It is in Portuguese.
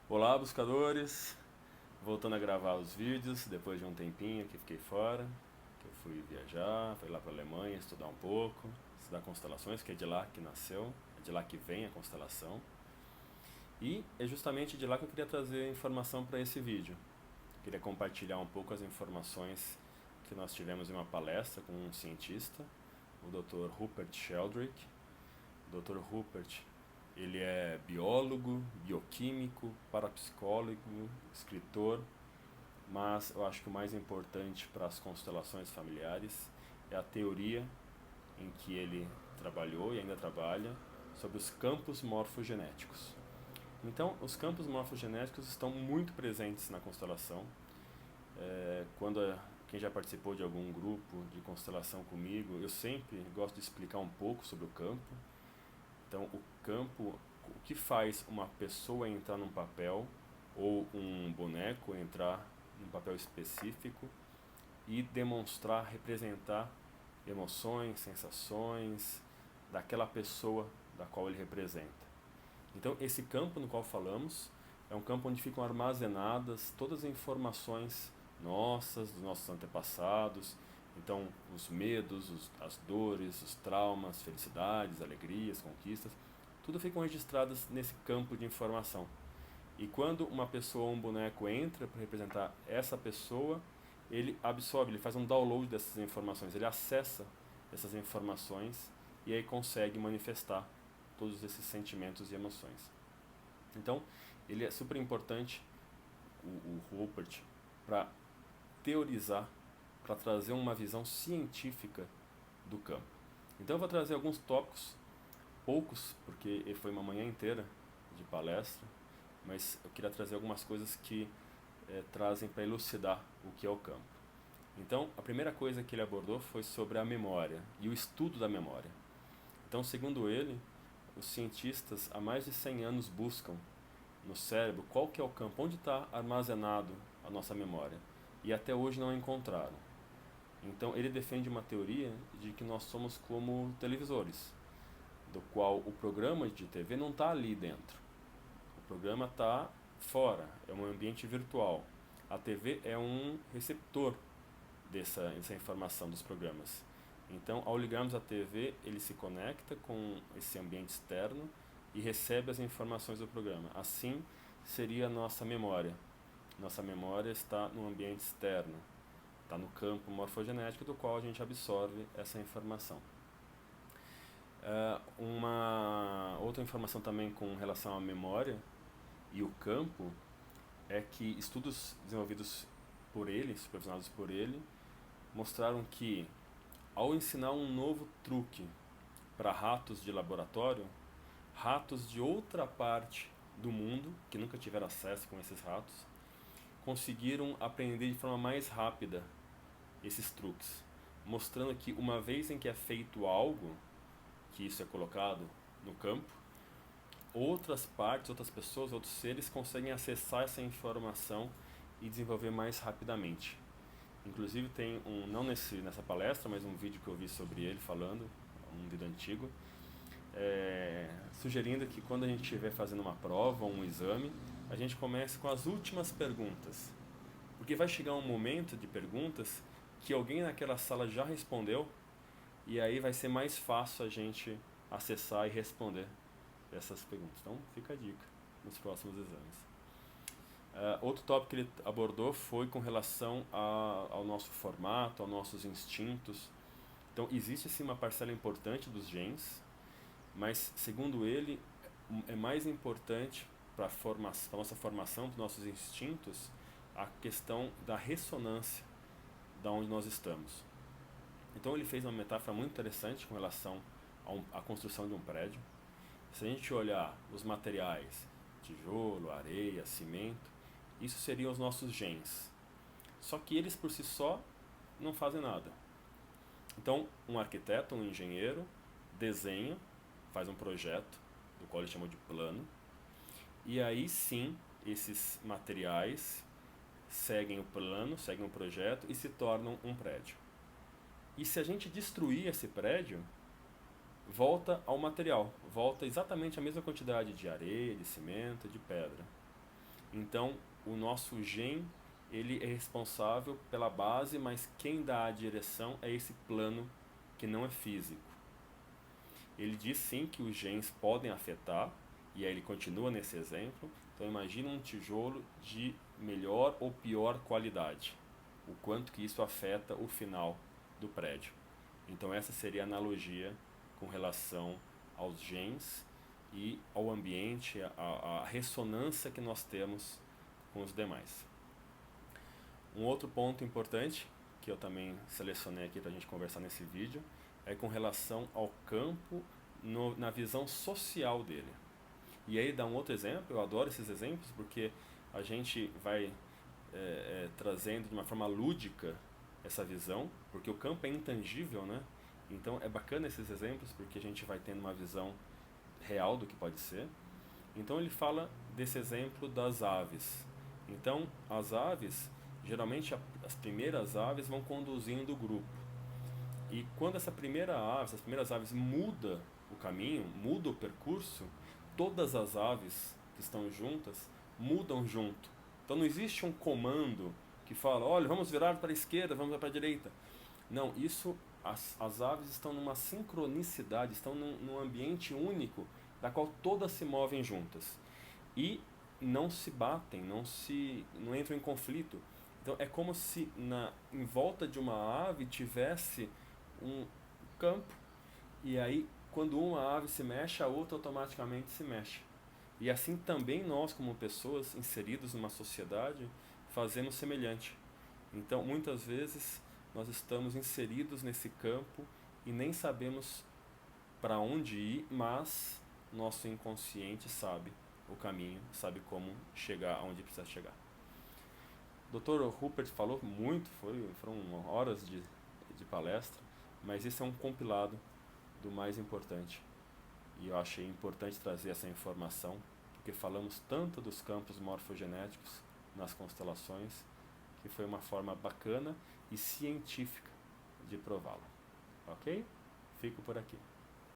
Olá, buscadores! Voltando a gravar os vídeos depois de um tempinho que fiquei fora, que eu fui viajar, fui lá para a Alemanha estudar um pouco, estudar constelações, que é de lá que nasceu, é de lá que vem a constelação. E é justamente de lá que eu queria trazer informação para esse vídeo. Queria compartilhar um pouco as informações que nós tivemos em uma palestra com um cientista, o Dr. Rupert Sheldrake. O Dr. Rupert, ele é biólogo, bioquímico, parapsicólogo, escritor, mas eu acho que o mais importante para as constelações familiares é a teoria em que ele trabalhou e ainda trabalha sobre os campos morfogenéticos. Então, os campos morfogenéticos estão muito presentes na constelação. Quem já participou de algum grupo de constelação comigo, eu sempre gosto de explicar um pouco sobre o campo. Então, o campo, o que faz uma pessoa entrar num papel ou um boneco entrar num papel específico e demonstrar, representar emoções, sensações daquela pessoa da qual ele representa. Então, esse campo no qual falamos é um campo onde ficam armazenadas todas as informações nossas, dos nossos antepassados. Então, os medos, as dores, os traumas, felicidades, alegrias, conquistas, tudo ficam registradas nesse campo de informação. E quando uma pessoa ou um boneco entra para representar essa pessoa, ele absorve, ele faz um download dessas informações, ele acessa essas informações e aí consegue manifestar todos esses sentimentos e emoções. Então, ele é super importante, o Rupert, para teorizar, para trazer uma visão científica do campo. Então eu vou trazer alguns tópicos, poucos, porque foi uma manhã inteira de palestra, mas eu queria trazer algumas coisas que trazem para elucidar o que é o campo. Então, a primeira coisa que ele abordou foi sobre a memória e o estudo da memória. Então, segundo ele, os cientistas há mais de 100 anos buscam no cérebro qual que é o campo, onde está armazenado a nossa memória, e até hoje não encontraram. Então ele defende uma teoria de que nós somos como televisores, do qual o programa de TV não está ali dentro. O programa está fora, é um ambiente virtual. A TV é um receptor dessa informação dos programas. Então, ao ligarmos a TV, ele se conecta com esse ambiente externo e recebe as informações do programa. Assim seria a nossa memória. Nossa memória está no ambiente externo, está no campo morfogenético do qual a gente absorve essa informação. Uma outra informação também com relação à memória e o campo é que estudos desenvolvidos por ele, supervisionados por ele, mostraram que ao ensinar um novo truque para ratos de laboratório, ratos de outra parte do mundo, que nunca tiveram acesso com esses ratos, conseguiram aprender de forma mais rápida esses truques, mostrando que uma vez em que é feito algo, que isso é colocado no campo, outras partes, outras pessoas, outros seres conseguem acessar essa informação e desenvolver mais rapidamente. Inclusive tem não nessa palestra, mas um vídeo que eu vi sobre ele falando, um vídeo antigo, sugerindo que quando a gente estiver fazendo uma prova ou um exame, a gente comece com as últimas perguntas. Porque vai chegar um momento de perguntas que alguém naquela sala já respondeu e aí vai ser mais fácil a gente acessar e responder essas perguntas. Então fica a dica nos próximos exames. Outro tópico que ele abordou foi com relação ao nosso formato, aos nossos instintos. Então existe sim uma parcela importante dos genes, mas segundo ele é mais importante para a nossa formação, para os nossos instintos, a questão da ressonância da onde nós estamos. Então ele fez uma metáfora muito interessante com relação à construção de um prédio. Se a gente olhar os materiais, tijolo, areia, cimento, isso seriam os nossos genes. Só que eles por si só não fazem nada. Então, um arquiteto, um engenheiro, desenha, faz um projeto, do qual ele chamou de plano, e aí sim, esses materiais seguem o plano, seguem o projeto e se tornam um prédio. E se a gente destruir esse prédio, volta ao material, volta exatamente a mesma quantidade de areia, de cimento, de pedra. Então, o nosso gen, ele é responsável pela base, mas quem dá a direção é esse plano que não é físico. Ele diz sim que os genes podem afetar, e aí ele continua nesse exemplo. Então imagina um tijolo de melhor ou pior qualidade, o quanto que isso afeta o final do prédio. Então essa seria a analogia com relação aos genes e ao ambiente, a ressonância que nós temos com os demais. Um outro ponto importante, que eu também selecionei aqui para a gente conversar nesse vídeo, é com relação ao campo na visão social dele. E aí dá um outro exemplo, eu adoro esses exemplos, porque a gente vai trazendo de uma forma lúdica essa visão, porque o campo é intangível, né? Então é bacana esses exemplos, porque a gente vai tendo uma visão real do que pode ser. Então ele fala desse exemplo das aves. Então as aves, geralmente as primeiras aves vão conduzindo o grupo. E quando essas primeiras aves muda o caminho, muda o percurso, todas as aves que estão juntas mudam junto. Então não existe um comando que fala, olha, vamos virar para a esquerda, vamos para a direita. Não, as aves estão numa sincronicidade, estão num ambiente único, da qual todas se movem juntas. E não se batem, não entram em conflito. Então é como se em volta de uma ave tivesse um campo, e aí quando uma ave se mexe, a outra automaticamente se mexe. E assim também nós, como pessoas inseridos numa sociedade, fazemos semelhante. Então muitas vezes nós estamos inseridos nesse campo e nem sabemos para onde ir, mas nosso inconsciente sabe o caminho, sabe como chegar aonde precisa chegar. O Dr. Rupert falou muito, foram horas de palestra, mas esse é um compilado do mais importante. E eu achei importante trazer essa informação, porque falamos tanto dos campos morfogenéticos nas constelações, que foi uma forma bacana e científica de prová-lo. Ok? Fico por aqui.